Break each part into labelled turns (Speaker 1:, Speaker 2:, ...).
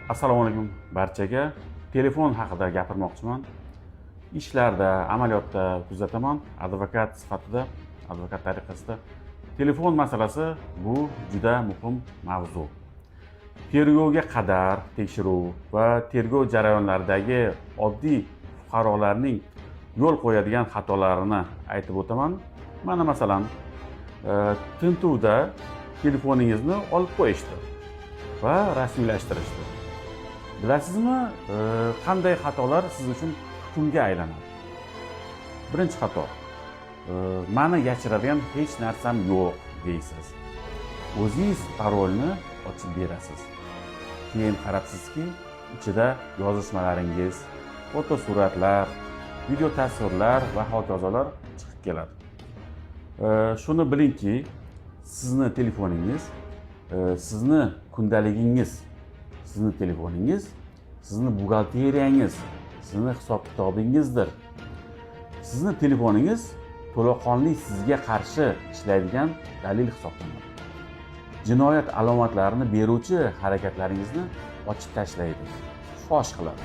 Speaker 1: Assalomu alaykum barchaga. Telefon haqida gapirmoqchiman. Ishlarda, amaliyotda kuzataman, advokat sifatida, advokat tariqasida. Telefon masalasi bu juda muhim mavzu. Tergovga qadar tekshiruv va tergov jarayonlaridagi oddiy fuqarolarning yo'l qo'yadigan xatolarini aytib o'taman. Mana masalan, tintuvda telefoningizni olib qo'yishdi va rasmiylashtirishdi. Bilasizmi, qanday xatolar siz uchun tutunga aylanadi? Birinchi xato. Mani yashiradigan hech narsam yo'q deysiz. O'zingiz parolni ochib berasiz. Keyin qarabsizki, ichida yozishmalaringiz, fotosuratlar, video tasvirlar va hokazolar chiqib keladi. Shuni bilingki, sizni telefoningiz, sizni kundaligingiz, sizni telefoningiz, sizni buxgalteriyangiz, sizni hisob-kitobingizdir. Sizni telefoningiz to'laqonli sizga qarshi ishlaydigan dalil hisoblanadi. Jinoyat alomatlarini beruvchi harakatlaringizni ochib tashlaydi, fosh qiladi.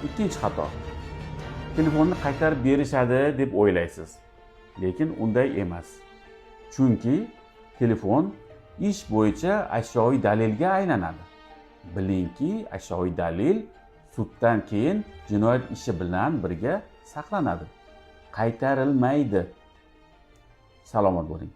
Speaker 1: Ikkinchi xato. Telefonni qaytarib berishadi deb o'ylaysiz, lekin unday emas. Chunki telefon ish bo'yicha ashyoviy dalilga aylanadi. Bilingki, ashyoviy dalil suddan keyin jinoyat ishi bilan birga saqlanadi, qaytarilmaydi. Salomat bo'ling.